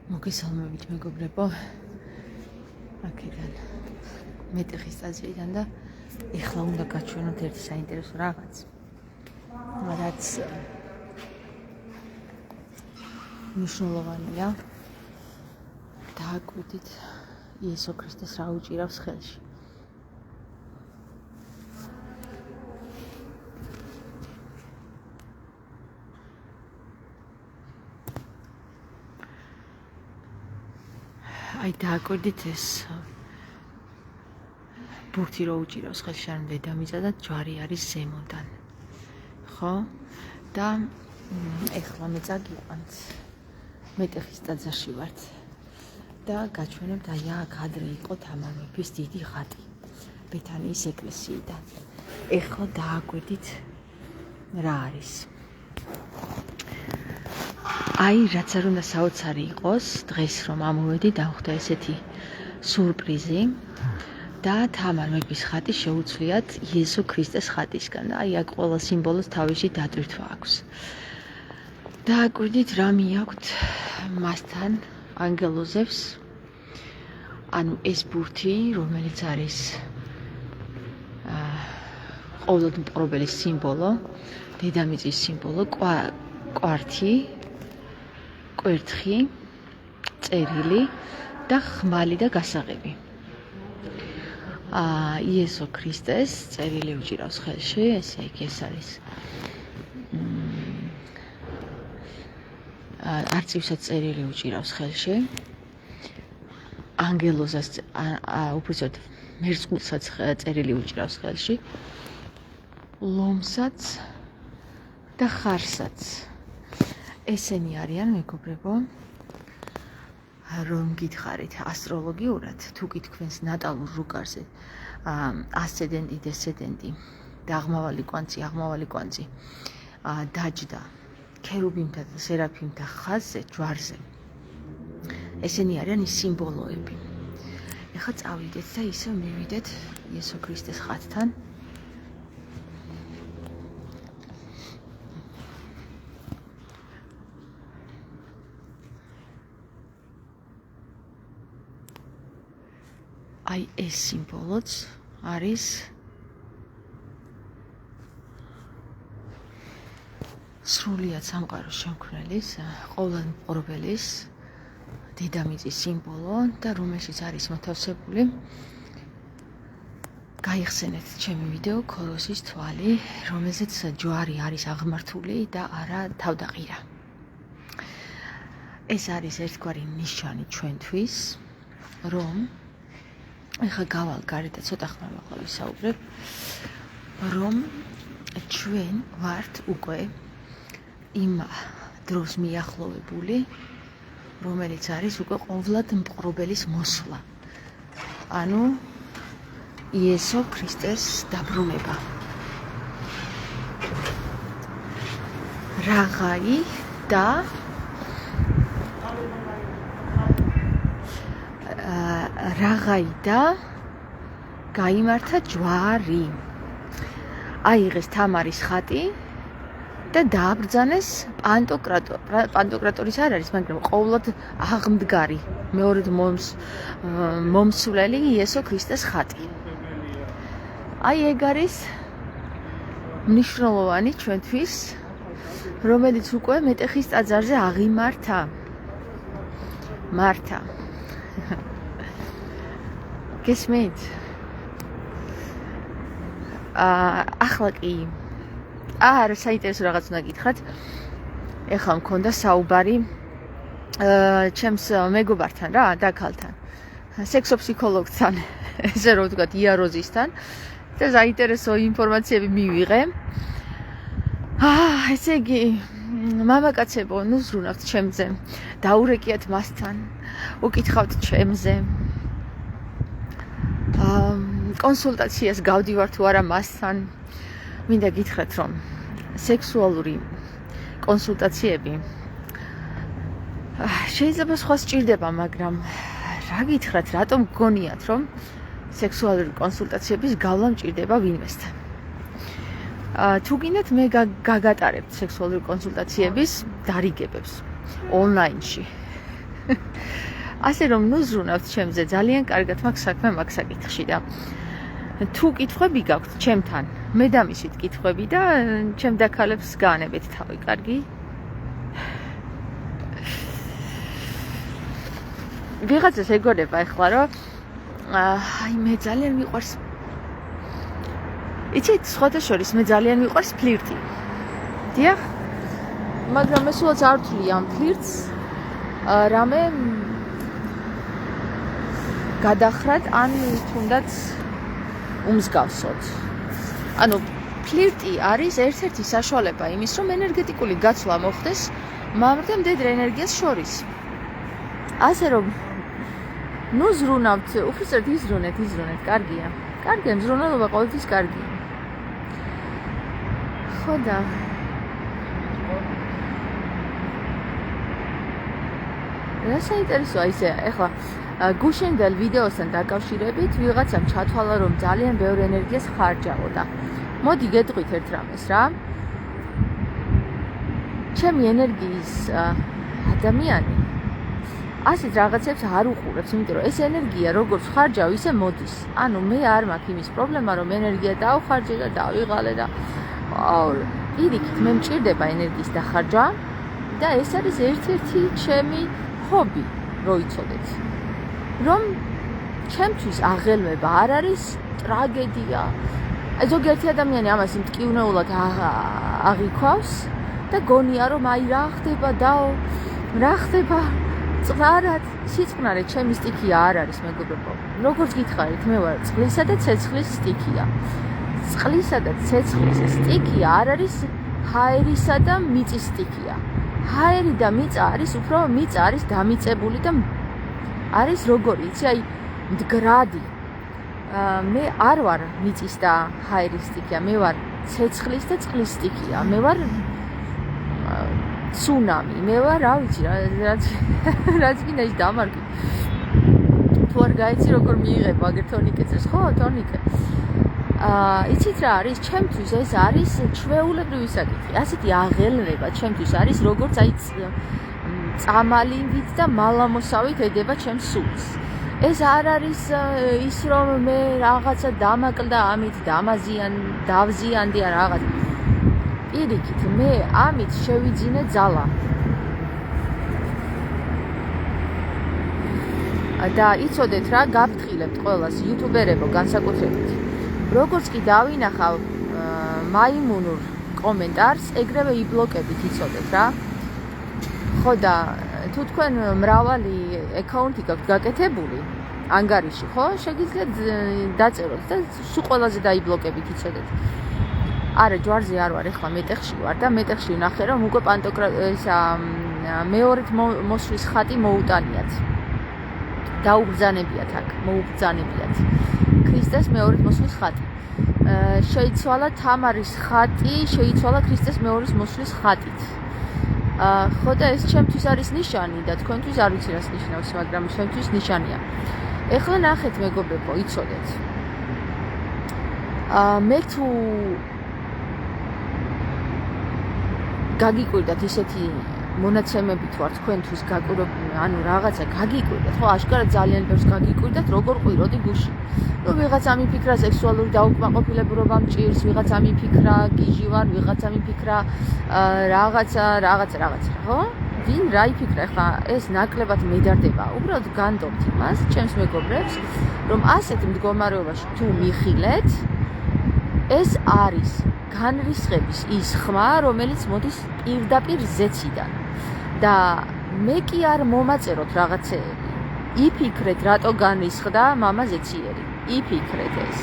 მოგესალმებით მეგობრებო, აქედან მეტეხის სტაზიიდან და ეხლა უნდა გაჩვენოთ ერთი საინტერესო რაღაც, რაც მნიშვნელოვანია. დააკვირდით იესო ქრისტეს რა უჭირავს ხელში. აი დააკვირდით ეს ბურთი რო უჭირავს ხელში, ან დედამიწა და ჯვარი არის ზემოდან. ხო? და ეხლა მე წაგიყვანთ. მეტეხის ტაძარში ვართ და გაჩვენებთ აი აქ ადრე იყო თამარ მეფის დიდი ხატი ბეთანიის ეკლესიიდან. ეხლა დააკვირდით რა არის. აი რაც არ უნდა საოცარი იყოს, დღეს რომ ამოვედი დავხვდა ესეთი სურპრიზი და თამარ მეფის ხატი შეუცვლიათ იესო ქრისტეს ხატისგან. აი აქ ყველა სიმბოლოს თავისი დატვირთვა აქვს. დააკვირდით რა მიაქვთ მასთან ანგელოზებს, ანუ ეს ბურთი, რომელიც არის ყოვლადმყრობელის სიმბოლო, დედამიწის სიმბოლო, კვერთხი, წერილი და ხმალი და გასაღები. იესო ქრისტეს წერილი უჭირავს ხელში, ესე იგი ეს არის არწივსაც წერილი უჭირავს ხელში. ანგელოზას უბრალოდ მერწყულსაც წერილი უჭირავს ხელში. ლომსაც და ხარსაც. ესენი არიან მეგობრებო, რომ გითხარით ასტროლოგიურად, თუ გითქვენს ნატალურ რუკარზე ასცენდენტი, დესცენდენტი და აღმავალი კვანძი დაჯდა ქერუბიმთა და სერაფიმთა ხაზზე, ჯვარზე. ესენი არიან ის სიმბოლოები. ეხლა წავიდეთ და ისევ მივიდეთ იესო ქრისტეს ხატთან. აი ეს სიმბოლოც არის სრულიად სამყაროს შემქმნელის, ყოვლადმყრობელის, დედამიწის სიმბოლო და რომელშიც არის მოთავსებული. გაიხსენეთ ჩემი ვიდეო ქოროსის თვალი, რომელზეც ჯვარი არის აღმართული და არა თავდაყირა. ეს არის ერთგვარი ნიშანი ჩვენთვის, რომ ეხლა გავალ გარეთ და ცოტა ხმა მაღლა ვისაუბრებ, რომ ჩვენ ვართ უკვე იმ დროს მიახლოვებული, რომელიც არის უკვე ყოვლადმყრობელის მოსვლა. ანუ იესო ქრისტეს დაბრუნება. რაღაცაი და გაიმართა ჯვარი. აიღეს თამარის ხატი და დააბრძანეს პანტოკრატორის არ არის, მაგრამ ყოვლად აღმდგარი მეორედ მომსვლელი იესო ქრისტეს ხატი. აი ეგ არის მნიშვნელოვანი ჩვენთვის, რომელიც უკვე მეტეხის ტაძარზე აღიმართა. მართა. გესმით? ახლა კი არა საინტერესო რაღაც უნდა გითხრათ. ეხლა მქონდა საუბარი ჩემს მეგობართან რა, დაქალთან, სექსოფსიქოლოგთან, ესე რომ ვთქვათ, იაროზისთან და საინტერესო ინფორმაციები მივიღე. ესე იგი, მამაკაცებო, ნუ ზრუნავთ ჩემზე, დაურეკიათ მასთან, უკითხავთ ჩემზე. კონსულტაციას გავდივარ თუ არა მასთან. მინდა გითხრათ, რომ სექსუალური კონსულტაციები შეიძლება სხვა სჭირდება, მაგრამ რა გითხრათ, რატომ გგონიათ, რომ სექსუალური კონსულტაციების გავლა მჭირდება ვინმესთან? თუ გინდათ მე გაგატარებთ სექსუალური კონსულტაციების დარიგებებს ონლაინში. ასე რომ ნუ ზრუნავთ ჩემზე, ძალიან კარგად მაქვს საქმე მაგ საკითხში და თუ კითხვები გაქვთ ჩემთან, მე დამისვით კითხვები და ჩემ დაქალებს გაანებეთ თავი, კარგი? ვიღაცას ეგონება ეხლა, რომ აი მე ძალიან მიყვარს. იცით, სხვათა შორის მე ძალიან მიყვარს ფლირტი. დიახ? მაგრამ მე სულაც არ ვთვლი ამ ფლირტს, რამე გადახრად ან თუნდაც უმსგავსოთ. ანუ ფლირტი არის ერთ-ერთი საშუალება იმის, რომ ენერგეტიკული გაცვლა მოხდეს მამრ და მდედრ ენერგიას შორის. ასე რომ ნუ ზრუნავთ, უბრალოდ იზრუნეთ, კარგია. კარგია, მზრუნველობა ყოველთვის კარგია. ხო და რა საინტერესოა ისე, ეხლა გუშინდელ ვიდეოსთან დაკავშირებით ვიღაცამ ჩათვალა, რომ ძალიან ბევრი ენერგიას ხარჯავდა. მოდი გეტყვით ერთ რამეს რა. ჩემი ენერგიის ადამიანი ასეთ რაღაცებს არ უყურებს, იმიტომ რომ ეს ენერგია როგორც ხარჯავ, ისე მოდის. ანუ მე არ მაქვს იმის პრობლემა, რომ ენერგია დავხარჯე და დავიღალე და პირიქით მე მჭირდება ენერგიის დახარჯვა და ეს არის ერთ-ერთი ჩემი ჰობი, რო იცოდეთ. რომ ჩემთვის აღელვება არ არის ტრაგედია. აი ზოგიერთი ადამიანი ამას მტკივნეულად აღიქვავს და გონია რომ აი რა ხდება წყნარად, სიწყნარე ჩემი სტიქია არ არის მეგობრებო. როგორც გითხარით, მე ვარ წყლისა და ცეცხლის სტიქია. წყლისა და ცეცხლის სტიქია არ არის ჰაერისა და მიწის სტიქია. ჰაერი და მიწა არის უფრო მიწა არის დამიწებული და არის როგორი, იცი, აი მდგრადი. მე არ ვარ მიწის და ჰაერის სტიქია, მე ვარ ცეცხლის და წყლის სტიქია. მე ვარ ცუნამი, მე ვარ, რა ვიცი, რაც გინდა ის დამარგი. თუ არ გაიცი როგორ მიიღებ აგერ თონიკეცებს, ხო, თონიკე. იცით რა არის, ჩემთვის ეს არის ჩვეულებრივი საკითხი. ასეთი აღელვება ჩემთვის არის როგორც აი წამალივით და მალამოსავით ედება ჩემს სულს. ეს არ არის ის რომ მე რაღაცა დამაკლდა ამით დავზიანდი ან რაღაც. პირიქით, მე ამით შევიძინე ძალა. და იცოდეთ რა, გაფრთხილებთ ყველას იუთუბერებო განსაკუთრებით. როგორც კი დავინახავ მაიმუნურ კომენტარს, ეგრევე იბლოკებით იცოდეთ რა. ხო და თუ თქვენ მრავალი აკაუნტი გაქვთ გაკეთებული ანგარიში, ხო? შეგიძლიათ დაწეროთ და სულ ყველაზე დაიბლოკებით იცოდეთ. არა, ჯვარზე არ ვარ, ეხლა მეტეხში ვარ და მეტეხში ვნახე რომ უკვე მეორედ მოსვლის ხატი მოუტანიათ. დაუბრძანებიათ აქ, მოუბრძანებიათ. ქრისტეს მეორედ მოსვლის ხატი. შეიცვალა თამარის ხატი, შეიცვალა ქრისტეს მეორე მოსვლის ხატით. ხო და ეს ჩემთვის არის ნიშანი და თქვენთვის არ ვიცი რას ნიშნავს, მაგრამ ჩემთვის ნიშანია. ეხლა ნახეთ მეგობრებო, იცოდეთ. მე თუ გაგიკვირდათ ისეთი მონაცემებით ვარ თქვენთვის ანუ რაღაცა გაგიკვირდათ, ხო, აშკარად ძალიან ბევრს გაგიკვირდათ, როგორ ყვიროდი გუში. ნუ ვიღაცა მიფიქრა სექსუალური დაუკმაყოფილებურობა მჭირს, ვიღაცა მიფიქრა გიჟი ვარ, ვიღაცა მიფიქრა რაღაცა, ხო? ვინ რა იფიქრა, ხა ეს ნაკლებად მედარდება. უბრალოდ განდობთ იმას, ჩემს მეგობრებს, რომ ასეთ მდგომარეობაში თუ მიხილეთ, ეს არის განრისხების ის ხმა, რომელიც მოდის პირდაპირ ზეციდან. და მე კი არ მომაწეროთ რაღაცეები. იფიქრეთ, რატო განრისხდა მამა ზეციერი. იფიქრეთ ეს.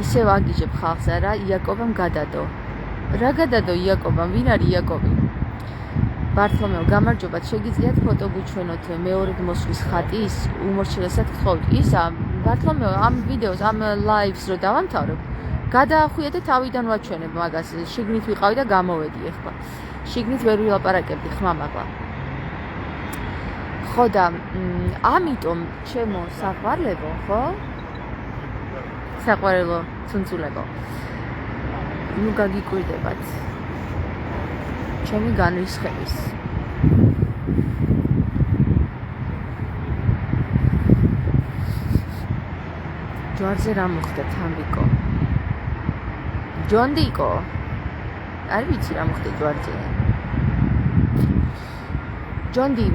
ისევ აგიჟებ ხალხს, არა, იაკობამ გადადო. რა გადადო იაკობამ? ვინ არის იაკობი? ბართლომეო, გამარჯობათ, შეგიძლიათ ფოტო გუჩვენოთ მეორედ მოსვლის ხატის უმორჩილესად გთხოვთ. ისა ბართლომეო, ამ ვიდეოს, ამ ლაივს რო დავამთავრებ, გადაახვიე და თავიდან ვაჩვენებ მაგას. შიგნით ვიყავი და გამოვედი ახლა. შიგნით ვერ ვილაპარაკებდი ხმამაღლა. ხო და ამიტომ ჩემო საყვარლებო, ხო? საყვარელო ცუნცულებო. ნუ გაგიკვირდებათ. ჩემი განრისხების. ჯვარზე რა მოხდა თამბიკო? ჯონდიკო? არ ვიცი რა მოხდა ჯვარზე. ჯონდი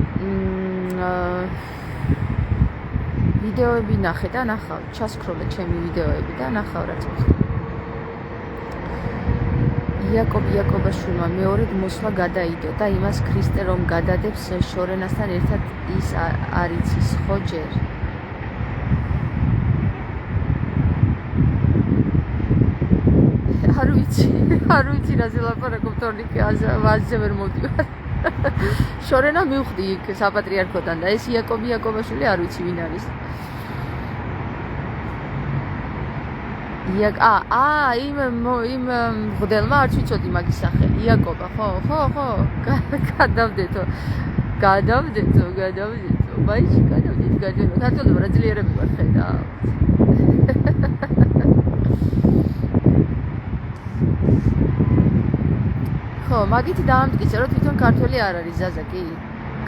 ვიდეოები ნახე და ნახავ, ჩასკროლე ჩემი ვიდეოები და ნახავ რაც მოხდა. იაკობაშვილმა მეორედ მოსვლა გადაიდო და იმას ქრისტე რომ გადადებს შორენასთან ერთად ის არ იცის ხო ჯერ? არ ვიცი რაზე ლაპარაკობ თორნიკე ვაზზე ვერ მოდივარ. შორენა მივხვდი იქ საპატრიარქოდან და ეს იაკობაშვილი არ ვიცი ვინ არის. იმ მღვდელმა არც ვიცოდი მაგის სახელი. იაკობა, ხო. გადავდეთო. მაიში გადავდეთ. ქართველი ბრაზილიერები ვარ ხედა. ხო, მაგით დაამტკიცე, რომ თვითონ ქართველი არ არის ზაზა კი.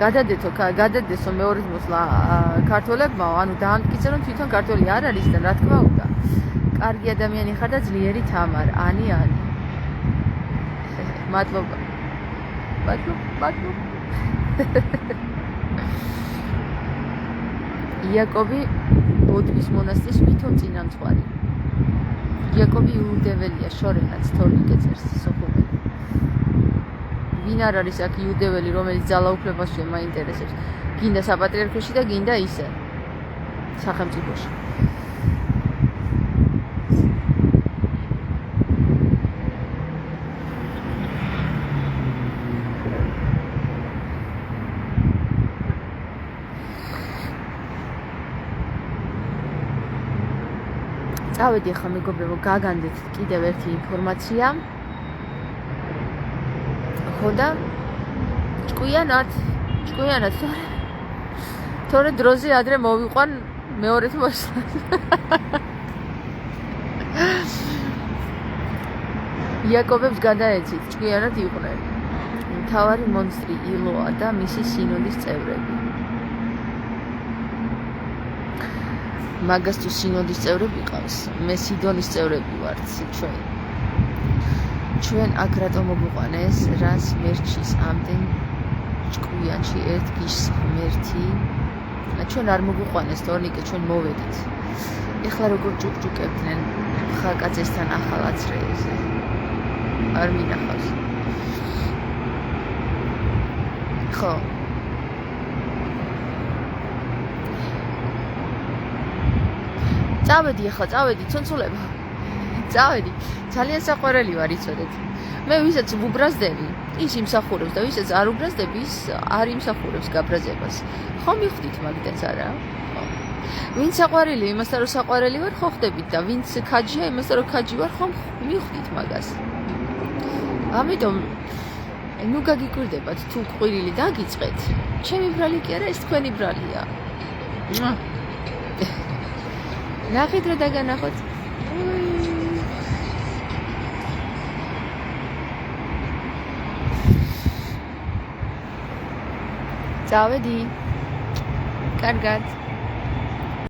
გადადესო მეორედ მოსვლა ქართველებმა, ანუ დაამტკიცე, რომ თვითონ ქართველი არ არის და რა თქმა უნდა. კარგი ადამიანი ხარ და ძლიერი თამარ, ანი. მადლობა. იაკობი ბოდბის მონასტრის ვითომ წინამძღვარი. იაკობი იუდეველია, შორენაც თორნიკე წერს სოფობელი. ვინ არ არის აქ იუდეველი, რომელიც ძალაუფლებაშია მაინტერესებს. გინდა საპატრიარქოში და გინდა ისე სახელმწიფოში. წავედი ახლა მეგობრებო, გაგანდეთ კიდევ ერთი ინფორმაცია. ხო და ჭკვიანად თორე დროზე ადრე მოვიყვან მეორედ მოსვლა. იაკობებს გადაეცით, ჭკვიანად იყვნენ. მთავარი მონსტრი ილოა და მისი სინოდის წევრები. მაგას თუ სინოდის წევრები ყავს, მე სიდონის წევრები ვართ ჩვენ აქ რატომ მოგვიყვანეს, რას მერჩის ამდენ ჭკვიანში ერთ გიშს ღმერთი. ჩვენ არ მოგვიყვანეს თორნიკე, ჩვენ მოვედით. ეხლა როგორ ჭუკჭუკებდნენ ხაკაცესთან ახალ აცრეზე. არ მინახავს. ხო. წავედი ცონცულება. წავედი. ძალიან საყვარელი ვარ, იცოდეთ. მე ვისაც ვუბრაზდები, ის იმსახურებს და ვისაც არ უბრაზდები, ის არ იმსახურებს გაბრაზებას. ხო მიხვდით მაგდაც არა? ხო. ვინც საყვარელი, იმასთან რომ საყვარელი ვარ, ხო ხდებით და ვინც ქაჯია, იმასთან რომ ქაჯი ვარ, ხო მიხვდით მაგას. ამიტომ ნუ გაგიკვირდებათ თუ ყვირილი დაგიწყეთ. ჩემი ბრალი კი არა, ეს თქვენი ბრალია. ნახეთ რა დაგანახოთ. წავედი. კარგად.